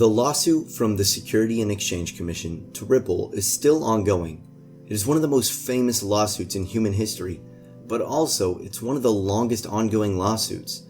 The lawsuit from the Securities and Exchange Commission to Ripple is still ongoing. It is one of the most famous lawsuits in human history, but also it's one of the longest ongoing lawsuits.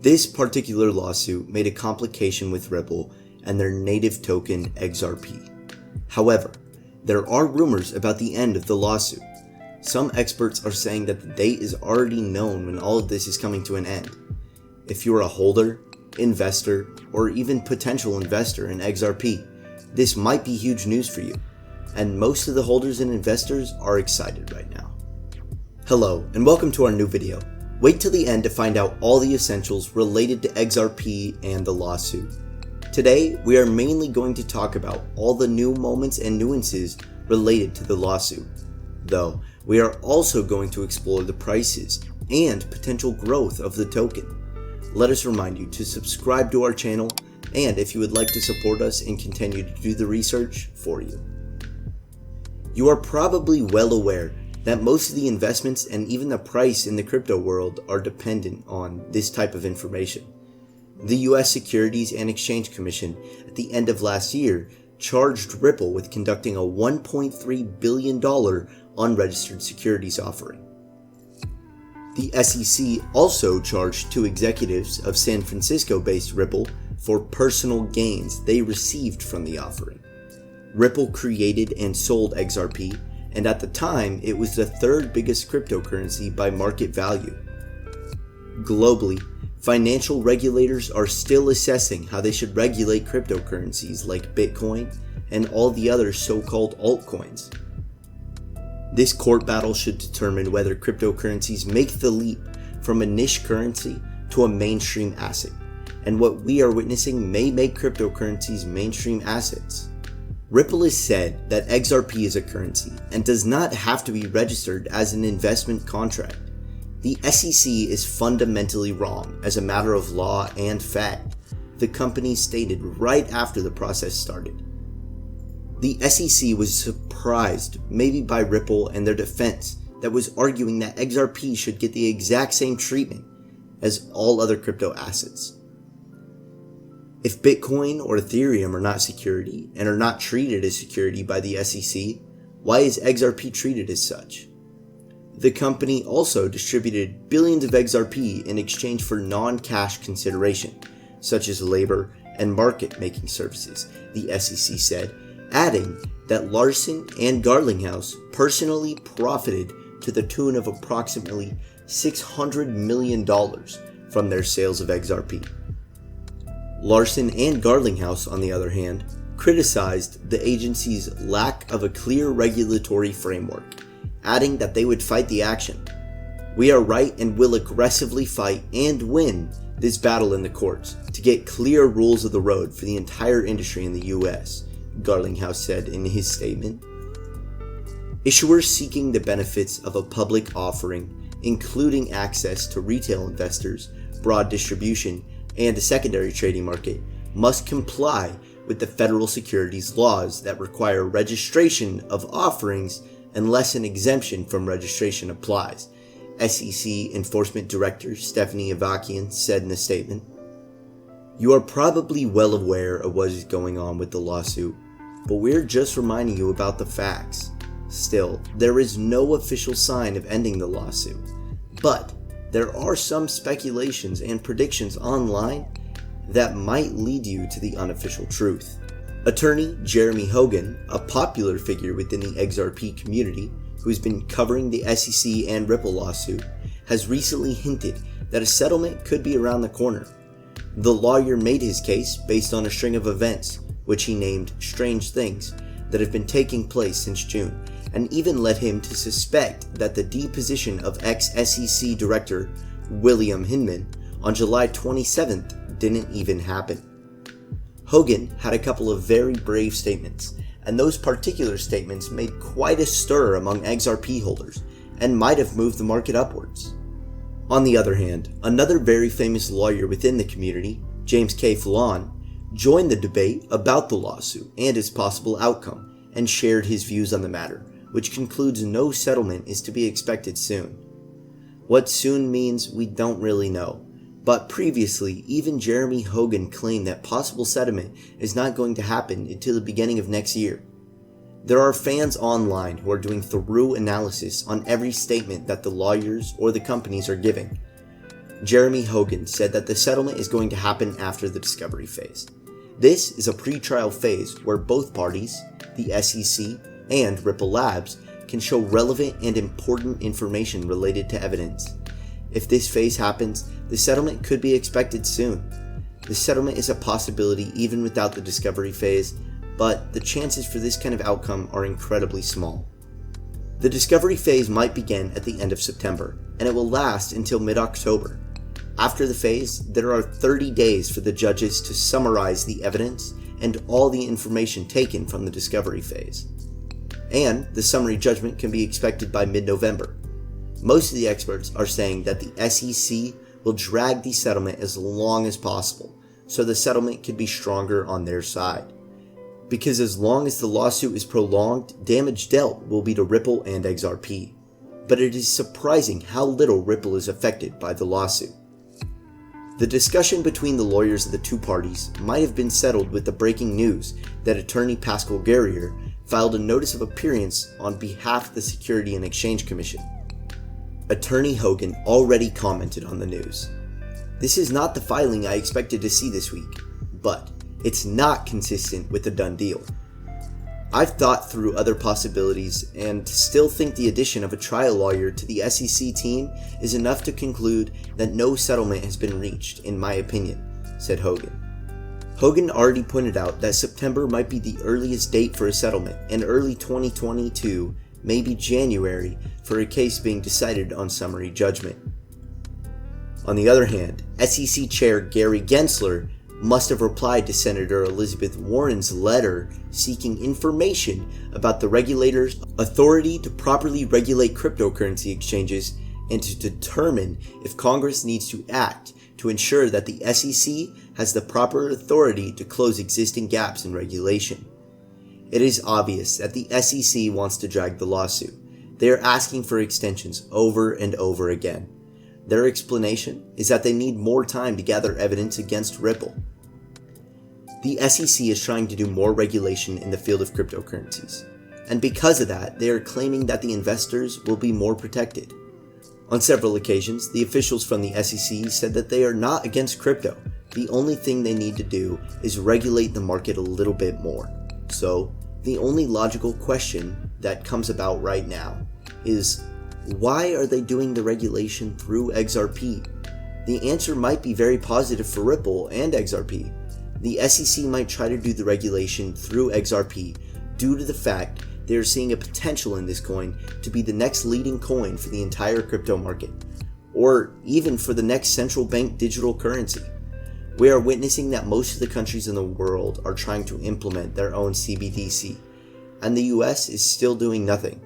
This particular lawsuit made a complication with Ripple and their native token XRP. However, there are rumors about the end of the lawsuit. Some experts are saying that the date is already known when all of this is coming to an end. If you're a holder, investor, or even potential investor in XRP, this might be huge news for you, and most of the holders and investors are excited right now. Hello, and welcome to our new video. Wait till the end to find out all the essentials related to XRP and the lawsuit. Today, we are mainly going to talk about all the new moments and nuances related to the lawsuit, though we are also going to explore the prices and potential growth of the token. Let us remind you to subscribe to our channel, and if you would like to support us and continue to do the research for you. You are probably well aware that most of the investments and even the price in the crypto world are dependent on this type of information. The US Securities and Exchange Commission at the end of last year charged Ripple with conducting a $1.3 billion unregistered securities offering. The SEC also charged two executives of San Francisco-based Ripple for personal gains they received from the offering. Ripple created and sold XRP, and at the time it was the third biggest cryptocurrency by market value. Globally, financial regulators are still assessing how they should regulate cryptocurrencies like Bitcoin and all the other so-called altcoins. This court battle should determine whether cryptocurrencies make the leap from a niche currency to a mainstream asset, and what we are witnessing may make cryptocurrencies mainstream assets. Ripple has said that XRP is a currency and does not have to be registered as an investment contract. The SEC is fundamentally wrong as a matter of law and fact, the company stated right after the process started. The SEC was surprised, maybe by Ripple and their defense, that was arguing that XRP should get the exact same treatment as all other crypto assets. If Bitcoin or Ethereum are not security and are not treated as security by the SEC, why is XRP treated as such? The company also distributed billions of XRP in exchange for non-cash consideration, such as labor and market-making services, the SEC said, adding that Larson and Garlinghouse personally profited to the tune of approximately $600 million from their sales of XRP. Larson and Garlinghouse, on the other hand, criticized the agency's lack of a clear regulatory framework, adding that they would fight the action. "We are right and will aggressively fight and win this battle in the courts to get clear rules of the road for the entire industry in the US," Garlinghouse said in his statement. Issuers seeking the benefits of a public offering, including access to retail investors, broad distribution, and a secondary trading market, must comply with the federal securities laws that require registration of offerings unless an exemption from registration applies, SEC Enforcement Director Stephanie Avakian said in a statement. You are probably well aware of what is going on with the lawsuit, but we're just reminding you about the facts. Still, there is no official sign of ending the lawsuit, but there are some speculations and predictions online that might lead you to the unofficial truth. Attorney Jeremy Hogan, a popular figure within the XRP community who's been covering the SEC and Ripple lawsuit, has recently hinted that a settlement could be around the corner. The lawyer made his case based on a string of events, which he named strange things, that have been taking place since June, and even led him to suspect that the deposition of ex-SEC Director William Hinman on July 27th didn't even happen. Hogan had a couple of very brave statements, and those particular statements made quite a stir among XRP holders and might have moved the market upwards. On the other hand, another very famous lawyer within the community, James K. Fallon, joined the debate about the lawsuit and its possible outcome and shared his views on the matter, which concludes no settlement is to be expected soon. What soon means we don't really know, But previously, even Jeremy Hogan claimed that possible settlement is not going to happen until the beginning of next year. There are fans online who are doing thorough analysis on every statement that the lawyers or the companies are giving. Jeremy Hogan said that the settlement is going to happen after the discovery phase. This is a pre-trial phase where both parties, the SEC and Ripple Labs, can show relevant and important information related to evidence. If this phase happens, the settlement could be expected soon. The settlement is a possibility even without the discovery phase, but the chances for this kind of outcome are incredibly small. The discovery phase might begin at the end of September, and it will last until mid-October. After the phase, there are 30 days for the judges to summarize the evidence and all the information taken from the discovery phase. And the summary judgment can be expected by mid-November. Most of the experts are saying that the SEC will drag the settlement as long as possible, so the settlement could be stronger on their side. Because as long as the lawsuit is prolonged, damage dealt will be to Ripple and XRP. But it is surprising how little Ripple is affected by the lawsuit. The discussion between the lawyers of the two parties might have been settled with the breaking news that attorney Pascal Guerrier filed a notice of appearance on behalf of the Securities and Exchange Commission. Attorney Hogan already commented on the news. This is not the filing I expected to see this week, but it's not consistent with a done deal. I've thought through other possibilities and still think the addition of a trial lawyer to the SEC team is enough to conclude that no settlement has been reached, in my opinion, said Hogan. Hogan already pointed out that September might be the earliest date for a settlement, and early 2022, maybe January, for a case being decided on summary judgment. On the other hand, SEC Chair Gary Gensler must have replied to Senator Elizabeth Warren's letter seeking information about the regulator's authority to properly regulate cryptocurrency exchanges and to determine if Congress needs to act to ensure that the SEC has the proper authority to close existing gaps in regulation. It is obvious that the SEC wants to drag the lawsuit. They are asking for extensions over and over again. Their explanation is that they need more time to gather evidence against Ripple. The SEC is trying to do more regulation in the field of cryptocurrencies, and because of that, they are claiming that the investors will be more protected. On several occasions, the officials from the SEC said that they are not against crypto. The only thing they need to do is regulate the market a little bit more. So, the only logical question that comes about right now is, why are they doing the regulation through XRP? The answer might be very positive for Ripple and XRP. The SEC might try to do the regulation through XRP due to the fact they are seeing a potential in this coin to be the next leading coin for the entire crypto market, or even for the next central bank digital currency. We are witnessing that most of the countries in the world are trying to implement their own CBDC, and the US is still doing nothing.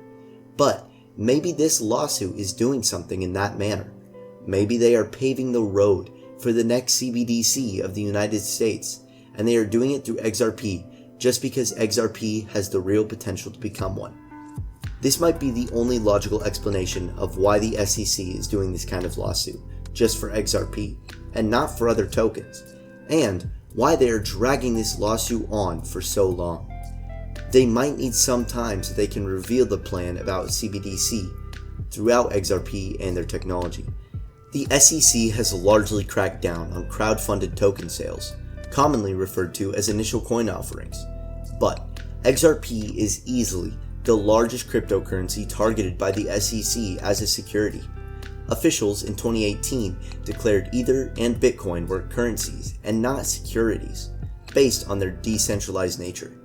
But maybe this lawsuit is doing something in that manner. Maybe they are paving the road for the next CBDC of the United States, and they are doing it through XRP just because XRP has the real potential to become one. This might be the only logical explanation of why the SEC is doing this kind of lawsuit, just for XRP, and not for other tokens, and why they are dragging this lawsuit on for so long. They might need some time so they can reveal the plan about CBDC throughout XRP and their technology. The SEC has largely cracked down on crowd-funded token sales, commonly referred to as initial coin offerings. But XRP is easily the largest cryptocurrency targeted by the SEC as a security. Officials in 2018 declared Ether and Bitcoin were currencies and not securities, based on their decentralized nature.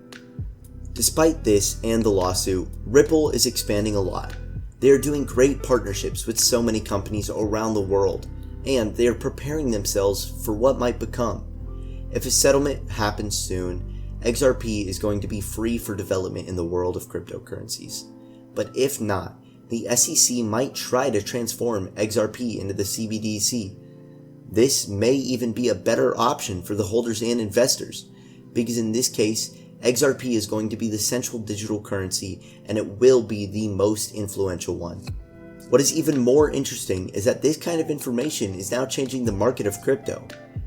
Despite this and the lawsuit, Ripple is expanding a lot. They are doing great partnerships with so many companies around the world, and they are preparing themselves for what might become. If a settlement happens soon, XRP is going to be free for development in the world of cryptocurrencies. But if not, the SEC might try to transform XRP into the CBDC. This may even be a better option for the holders and investors, because in this case, XRP is going to be the central digital currency and it will be the most influential one. What is even more interesting is that this kind of information is now changing the market of crypto.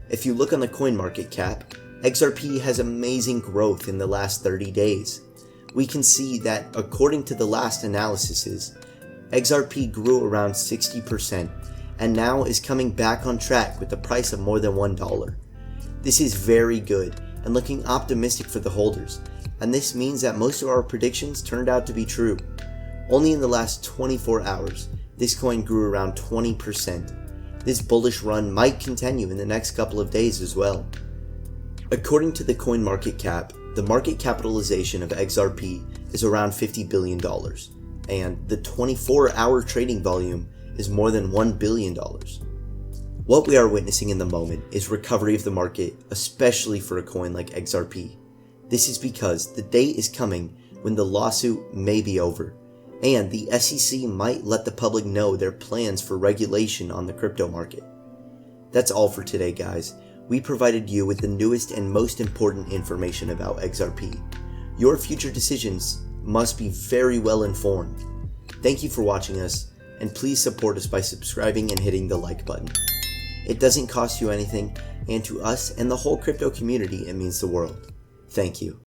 If you look on the CoinMarketCap, XRP has amazing growth in the last 30 days. We can see that according to the last analyses, XRP grew around 60% and now is coming back on track with a price of more than $1. This is very good and looking optimistic for the holders, and this means that most of our predictions turned out to be true. Only in the last 24 hours, this coin grew around 20%. This bullish run might continue in the next couple of days as well. According to the CoinMarketCap, the market capitalization of XRP is around $50 billion, and the 24-hour trading volume is more than $1 billion. What we are witnessing in the moment is recovery of the market, especially for a coin like XRP. This is because the day is coming when the lawsuit may be over, and the SEC might let the public know their plans for regulation on the crypto market. That's all for today, guys. We provided you with the newest and most important information about XRP. Your future decisions must be very well informed. Thank you for watching us, and please support us by subscribing and hitting the like button. It doesn't cost you anything, and to us and the whole crypto community, it means the world. Thank you.